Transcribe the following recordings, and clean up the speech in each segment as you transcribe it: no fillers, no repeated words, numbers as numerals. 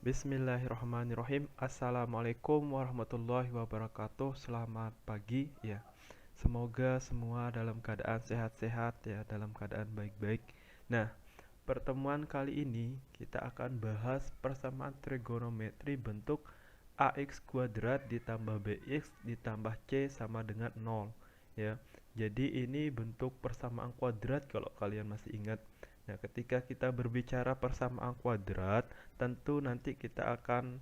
Bismillahirrahmanirrahim. Assalamualaikum warahmatullahi wabarakatuh. Selamat pagi ya. Semoga semua dalam keadaan sehat-sehat ya, dalam keadaan baik-baik. Nah, pertemuan kali ini kita akan bahas persamaan trigonometri bentuk ax kuadrat ditambah bx ditambah c sama dengan 0 ya. Jadi ini bentuk persamaan kuadrat kalau kalian masih ingat. Nah, ketika kita berbicara persamaan kuadrat, tentu nanti kita akan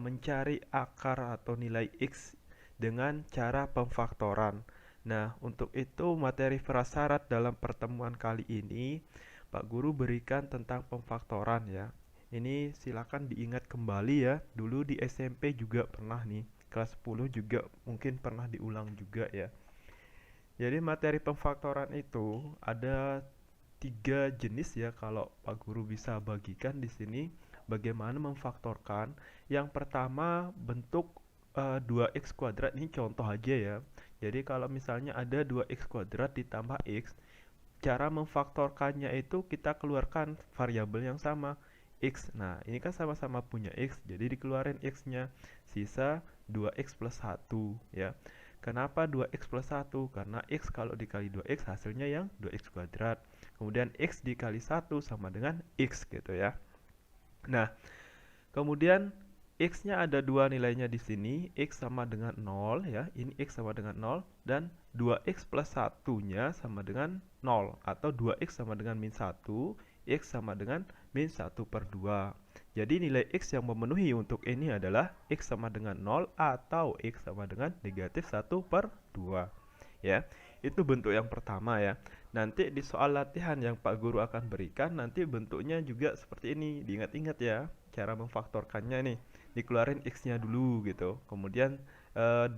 mencari akar atau nilai x dengan cara pemfaktoran. Nah, untuk itu materi prasyarat dalam pertemuan kali ini Pak Guru berikan tentang pemfaktoran ya. Ini silakan diingat kembali ya. Dulu di SMP juga pernah nih, kelas 10 juga mungkin pernah diulang juga ya. Jadi materi pemfaktoran itu ada tiga jenis ya kalau Pak Guru bisa bagikan di sini bagaimana memfaktorkan. Yang pertama bentuk 2x kuadrat, ini contoh aja ya. Jadi kalau misalnya ada 2x kuadrat ditambah x, cara memfaktorkannya itu kita keluarkan variabel yang sama x. Nah, ini kan sama-sama punya x, jadi dikeluarin x-nya, sisa 2x plus 1 ya. Kenapa 2x plus 1? Karena x kalau dikali 2x hasilnya yang 2x kuadrat. Kemudian x dikali 1 sama dengan x gitu ya. Nah, kemudian x-nya ada dua nilainya di sini, x sama dengan 0 ya. Ini x sama dengan 0 dan 2x plus 1-nya sama dengan 0 atau 2x sama dengan min 1, x sama dengan min 1 per 2. Jadi nilai x yang memenuhi untuk ini adalah x sama dengan 0 atau x sama dengan negatif 1 per 2 ya. Itu bentuk yang pertama ya. Nanti di soal latihan yang Pak Guru akan berikan nanti bentuknya juga seperti ini. Diingat-ingat ya cara memfaktorkannya nih. Dikeluarin x-nya dulu gitu. Kemudian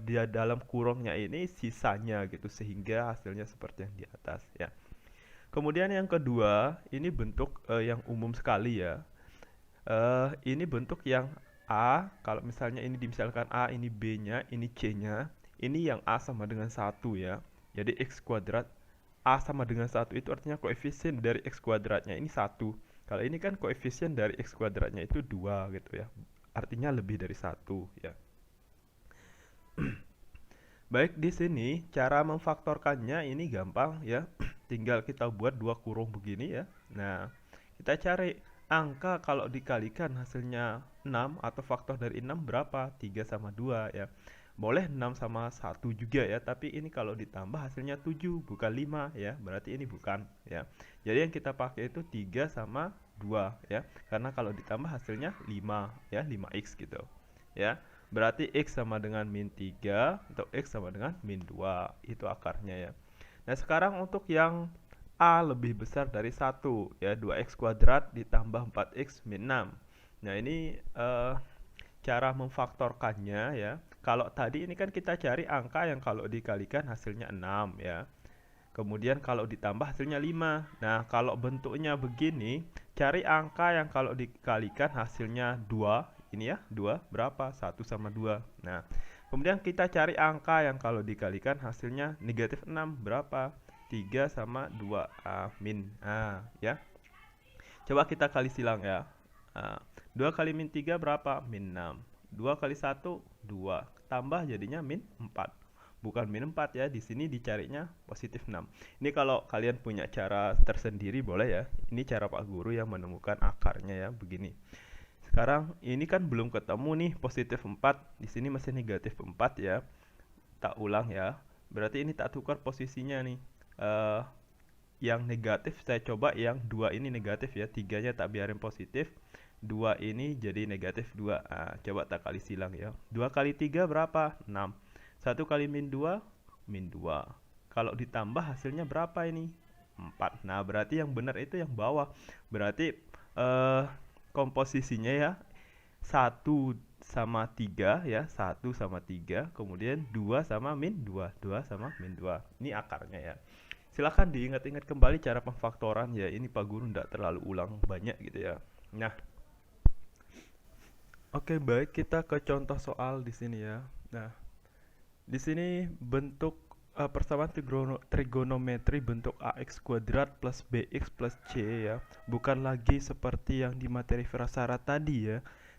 di dalam kurungnya ini sisanya gitu sehingga hasilnya seperti yang di atas ya. Kemudian yang kedua, ini bentuk yang umum sekali ya. Ini bentuk yang A, kalau misalnya ini dimisalkan A, ini B-nya, ini C-nya, ini yang A sama dengan 1 ya. Jadi X kuadrat A sama dengan 1 itu artinya koefisien dari X kuadratnya ini 1. Kalau ini kan koefisien dari X kuadratnya itu 2 gitu ya. Artinya lebih dari 1 ya. Baik, di sini cara memfaktorkannya ini gampang ya. Tinggal kita buat dua kurung begini ya. Nah, kita cari angka kalau dikalikan hasilnya 6 atau faktor dari 6 berapa? 3 sama 2 ya. Boleh 6 sama 1 juga ya, tapi ini kalau ditambah hasilnya 7 bukan 5 ya. Berarti ini bukan ya. Jadi yang kita pakai itu 3 sama 2 ya. Karena kalau ditambah hasilnya 5 ya, 5x gitu. Ya. Berarti x sama dengan min 3 atau x sama dengan min 2. Itu akarnya ya. Nah, sekarang untuk yang A lebih besar dari 1 ya, 2x kuadrat ditambah 4x min 6. Nah, ini cara memfaktorkannya ya. Kalau tadi ini kan kita cari angka yang kalau dikalikan hasilnya 6 ya. Kemudian kalau ditambah hasilnya 5. Nah, kalau bentuknya begini, cari angka yang kalau dikalikan hasilnya 2. Ini ya, 2 berapa? 1 sama 2. Nah, kemudian kita cari angka yang kalau dikalikan hasilnya negatif 6 berapa? 3 sama 2 min ya. Coba kita kali silang ya. 2 kali min 3 berapa? Min 6. 2 kali 1 2. Tambah jadinya min 4. Bukan min 4 ya, di sini dicarinya positif 6. Ini kalau kalian punya cara tersendiri boleh ya. Ini cara Pak Guru yang menemukan akarnya ya, begini. Sekarang ini kan belum ketemu nih positif 4, di sini masih negatif 4 ya. Tak ulang ya. Berarti ini tak tukar posisinya nih. Yang negatif saya coba yang 2 ini negatif ya, 3-nya tak biarin positif. 2 ini jadi negatif 2. Coba tak kali silang ya. 2 kali 3 berapa? 6. 1 kali min 2 min 2. Kalau ditambah hasilnya berapa ini? 4. Nah, berarti yang benar itu yang bawah. Berarti komposisinya ya 1 sama 3 ya, 1 sama 3, kemudian 2 sama min 2, 2 sama min 2. Ini akarnya ya. Silahkan diingat-ingat kembali cara pemfaktoran ya. Ini Pak Guru tidak terlalu ulang banyak gitu ya. Nah, oke, baik, kita ke contoh soal di sini ya. Nah, di sini bentuk persamaan trigonometri bentuk ax kuadrat plus bx plus c ya. Bukan lagi seperti yang di materi prasyarat tadi ya.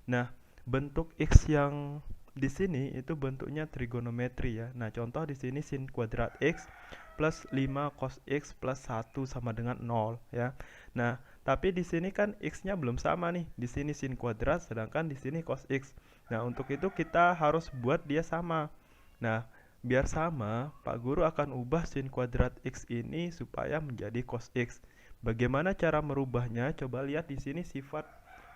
Nah, bentuk X yang di sini itu bentuknya trigonometri ya. Nah, contoh di sini sin kuadrat X plus 5 cos X plus 1 sama dengan 0 ya. Nah, tapi di sini kan X-nya belum sama nih. Di sini sin kuadrat sedangkan di sini cos X. Nah, untuk itu kita harus buat dia sama. Nah, biar sama, Pak Guru akan ubah sin kuadrat X ini supaya menjadi cos X. Bagaimana cara merubahnya? Coba lihat di sini sifat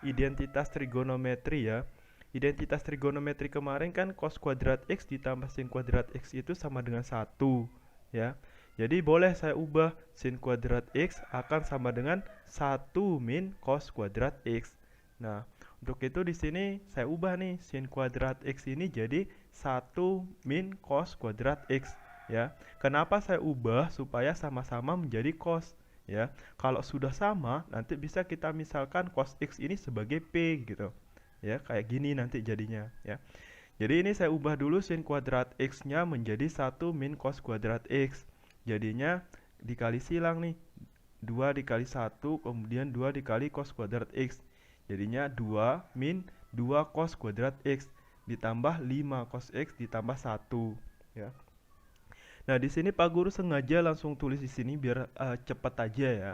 identitas trigonometri ya. Identitas trigonometri kemarin kan cos kuadrat X ditambah sin kuadrat X itu sama dengan 1 ya. Jadi boleh saya ubah sin kuadrat X akan sama dengan 1 min cos kuadrat X. Nah, untuk itu di sini saya ubah nih sin kuadrat X ini jadi 1 min cos kuadrat X ya. Kenapa saya ubah? Supaya sama-sama menjadi cos ya. Kalau sudah sama, nanti bisa kita misalkan cos X ini sebagai P gitu ya, kayak gini nanti jadinya ya. Jadi ini saya ubah dulu sin kuadrat X nya menjadi 1 min cos kuadrat X, jadinya dikali silang nih, 2 dikali 1 kemudian 2 dikali cos kuadrat X, jadinya 2 min 2 cos kuadrat X ditambah 5 cos X ditambah 1 ya. Nah, di sini Pak Guru sengaja langsung tulis di sini biar cepat aja ya.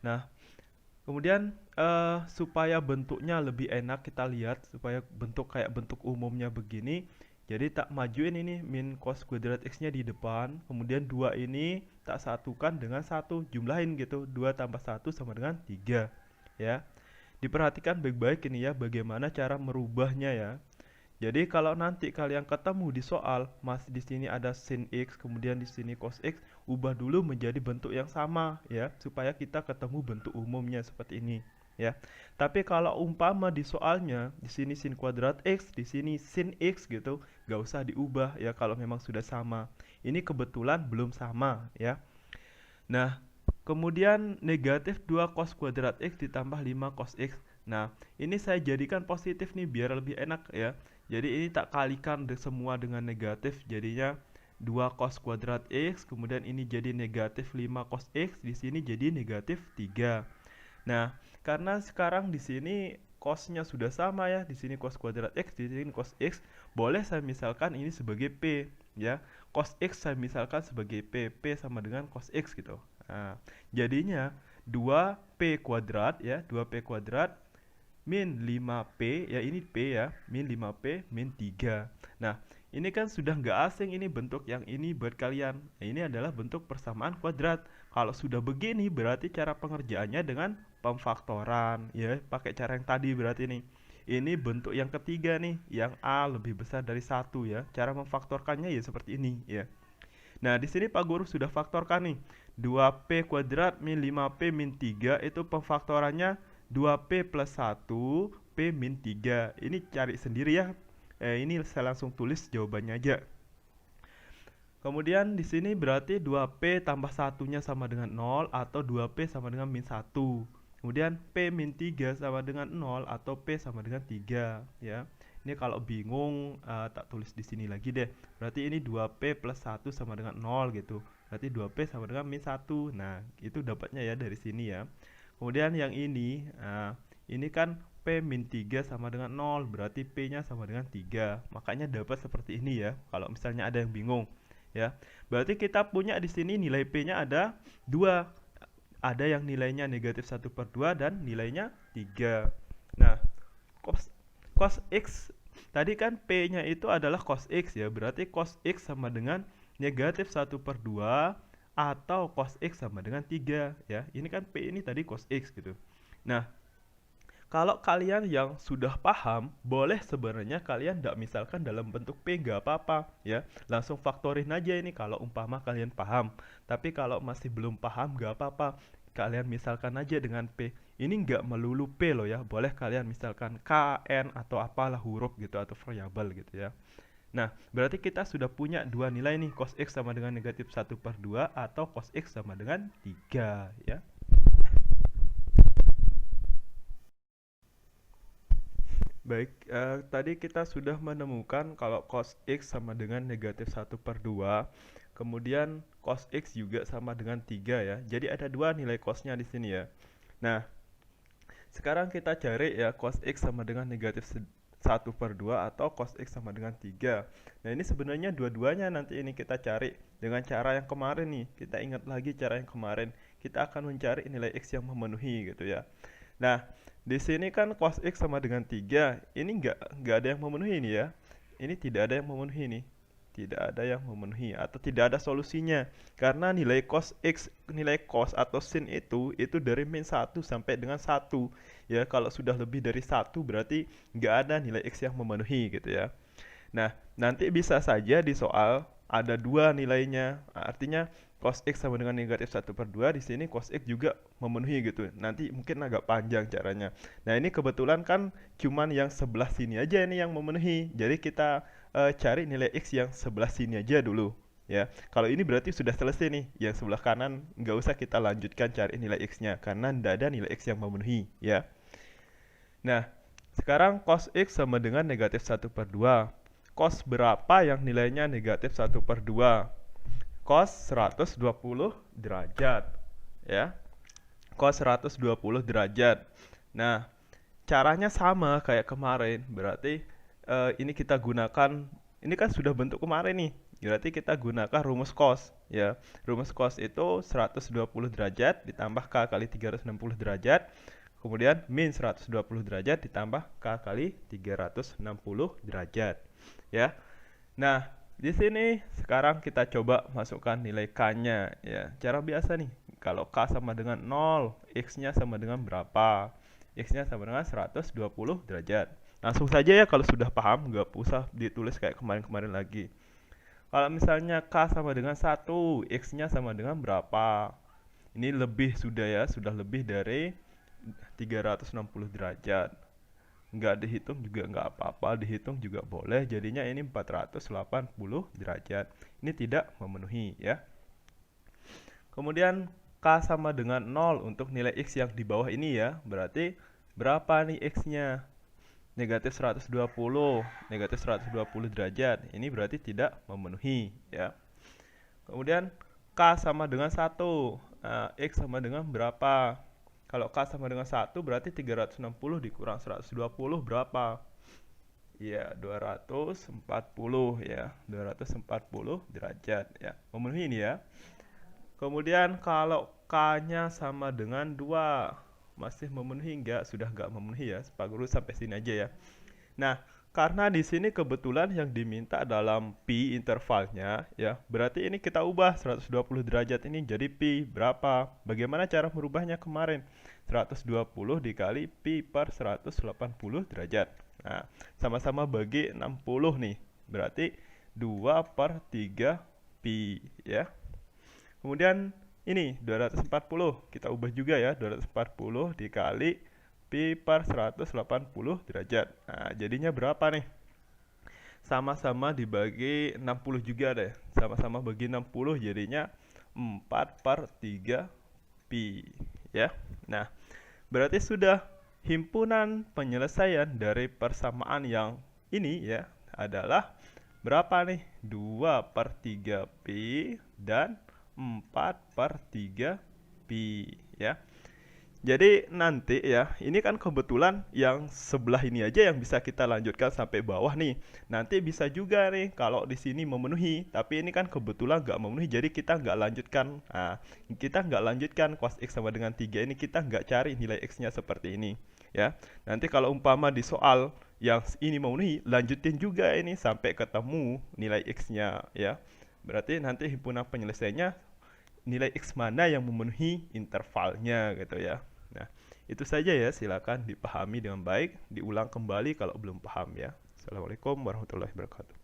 Nah, kemudian supaya bentuknya lebih enak kita lihat, supaya bentuk kayak bentuk umumnya begini. Jadi tak majuin ini min cos kuadrat X nya di depan, kemudian 2 ini tak satukan dengan 1, jumlahin gitu, 2 tambah 1 sama dengan 3 ya. Diperhatikan baik-baik ini ya bagaimana cara merubahnya ya. Jadi kalau nanti kalian ketemu di soal masih di sini ada sin X, kemudian di sini cos X, ubah dulu menjadi bentuk yang sama ya, supaya kita ketemu bentuk umumnya seperti ini ya. Tapi kalau umpama di soalnya di sini sin kuadrat X, di sini sin X gitu, gak usah diubah ya kalau memang sudah sama. Ini kebetulan belum sama ya. Nah, kemudian negatif 2 cos kuadrat X ditambah 5 cos X. Nah, ini saya jadikan positif nih biar lebih enak ya. Jadi ini tak kalikan semua dengan negatif, jadinya 2 cos kuadrat X, kemudian ini jadi negatif 5 cos X, di sini jadi negatif 3. Nah, karena sekarang di sini cosnya sudah sama ya, di sini cos kuadrat X, di sini cos X, boleh saya misalkan ini sebagai P ya. Cos X saya misalkan sebagai P sama dengan cos X gitu. Nah, jadinya 2P kuadrat ya, 2P kuadrat min 5P ya, ini P ya, min 5P min 3. Nah, ini kan sudah nggak asing ini bentuk yang ini buat kalian. Nah, ini adalah bentuk persamaan kuadrat. Kalau sudah begini berarti cara pengerjaannya dengan pemfaktoran ya, pakai cara yang tadi berarti nih. Ini bentuk yang ketiga nih, yang A lebih besar dari 1 ya. Cara memfaktorkannya ya seperti ini ya. Nah, di sini Pak Guru sudah faktorkan nih. 2P kuadrat min 5P min 3 itu pemfaktorannya 2P plus 1 P min 3. Ini cari sendiri ya. Ini saya langsung tulis jawabannya aja. Kemudian di sini berarti 2P tambah 1-nya sama dengan 0 atau 2P sama dengan min 1. Kemudian P min 3 sama dengan 0 atau P sama dengan 3 ya. Ini kalau bingung tak tulis di sini lagi deh. Berarti ini 2P plus 1 sama dengan 0 gitu. Berarti 2P sama dengan min 1. Nah, itu dapatnya ya dari sini ya. Kemudian yang ini kan P min 3 sama dengan 0, berarti P-nya sama dengan 3. Makanya dapat seperti ini ya, kalau misalnya ada yang bingung. Ya, berarti kita punya di sini nilai P-nya ada 2. Ada yang nilainya negatif 1/2 dan nilainya 3. Nah, cos X, tadi kan P-nya itu adalah cos X ya, berarti cos X sama dengan negatif 1/2 atau cos X sama dengan 3 ya. Ini kan P ini tadi cos X gitu. Nah, kalau kalian yang sudah paham, boleh sebenarnya kalian tidak misalkan dalam bentuk P nggak apa-apa ya. Langsung faktorin aja ini kalau umpama kalian paham. Tapi kalau masih belum paham nggak apa-apa. Kalian misalkan aja dengan P. Ini nggak melulu P loh ya. Boleh kalian misalkan K, N atau apalah huruf gitu atau variabel gitu ya. Nah, berarti kita sudah punya dua nilai nih, cos X sama dengan negatif 1/2 atau cos X sama dengan 3 ya. Baik, tadi kita sudah menemukan kalau cos X sama dengan negatif 1/2, kemudian cos X juga sama dengan 3 ya. Jadi ada dua nilai cosnya di sini ya. Nah, sekarang kita cari ya cos X sama dengan negatif 1/2 atau cos X sama dengan 3. Nah ini sebenarnya dua-duanya nanti ini kita cari dengan cara yang kemarin nih. Kita ingat lagi cara yang kemarin. Kita akan mencari nilai X yang memenuhi gitu ya. Nah di sini kan cos X sama dengan 3. Ini nggak ada yang memenuhi ini ya. Ini tidak ada yang memenuhi nih. Tidak ada yang memenuhi atau tidak ada solusinya. Karena nilai cos X, nilai cos atau sin itu dari min 1 sampai dengan 1. Ya, kalau sudah lebih dari 1 berarti nggak ada nilai X yang memenuhi gitu ya. Nah, nanti bisa saja di soal ada dua nilainya. Artinya cos X sama dengan negatif 1/2. Di sini cos X juga memenuhi gitu. Nanti mungkin agak panjang caranya. Nah, ini kebetulan kan cuman yang sebelah sini aja ini yang memenuhi. Jadi kita cari nilai X yang sebelah sini aja dulu. Ya, kalau ini berarti sudah selesai nih. Yang sebelah kanan nggak usah kita lanjutkan cari nilai X-nya. Karena tidak ada nilai X yang memenuhi. Ya. Nah, sekarang cos X sama dengan negatif 1/2. Cos berapa yang nilainya negatif 1/2? Cos 120 derajat. Ya, cos 120 derajat. Nah, caranya sama kayak kemarin. Berarti ini kita gunakan, ini kan sudah bentuk kemarin nih. Berarti kita gunakan rumus cos ya. Rumus cos itu 120 derajat ditambah K kali 360 derajat. Kemudian min 120 derajat ditambah K kali 360 derajat. Ya. Nah, di sini sekarang kita coba masukkan nilai K-nya ya. Cara biasa nih. Kalau K sama dengan 0, X-nya sama dengan berapa? X-nya sama dengan 120 derajat. Langsung saja ya kalau sudah paham, nggak usah ditulis kayak kemarin-kemarin lagi. Kalau misalnya K sama dengan 1, X-nya sama dengan berapa? Ini lebih sudah ya, sudah lebih dari 360 derajat. Nggak dihitung juga nggak apa-apa, dihitung juga boleh. Jadinya ini 480 derajat. Ini tidak memenuhi ya. Kemudian K sama dengan 0 untuk nilai X yang di bawah ini ya. Berarti berapa nih X-nya? Negatif 120, negatif 120 derajat. Ini berarti tidak memenuhi ya. Kemudian K sama dengan 1. X sama dengan berapa? Kalau K sama dengan 1 berarti 360 dikurang 120 berapa? Ya, 240 ya. 240 derajat ya. Memenuhi ini ya. Kemudian kalau K-nya sama dengan 2, masih memenuhi enggak? Sudah enggak memenuhi ya. Pak Guru sampai sini aja ya. Nah, karena di sini kebetulan yang diminta dalam pi intervalnya ya, berarti ini kita ubah 120 derajat ini jadi pi berapa? Bagaimana cara merubahnya kemarin? 120 dikali pi per 180 derajat. Nah, sama-sama bagi 60 nih. Berarti 2/3 pi ya. Kemudian ini 240 kita ubah juga ya, 240 dikali pi per 180 derajat. Nah, jadinya berapa nih? Sama-sama dibagi 60 juga deh. Sama-sama bagi 60 jadinya 4/3 pi ya. Nah, berarti sudah himpunan penyelesaian dari persamaan yang ini ya adalah berapa nih? 2/3 pi dan 4/3 pi ya. Jadi nanti ya, ini kan kebetulan yang sebelah ini aja yang bisa kita lanjutkan sampai bawah nih. Nanti bisa juga nih kalau di sini memenuhi, tapi ini kan kebetulan nggak memenuhi, jadi kita nggak lanjutkan. Nah, kita nggak lanjutkan cos X sama dengan 3 ini, kita nggak cari nilai X-nya seperti ini. Ya, nanti kalau umpama di soal yang ini memenuhi, lanjutin juga ini sampai ketemu nilai X-nya ya. Berarti nanti himpunan penyelesaiannya nilai X mana yang memenuhi intervalnya gitu ya. Nah, itu saja ya, silakan dipahami dengan baik, diulang kembali kalau belum paham ya. Assalamualaikum warahmatullahi wabarakatuh.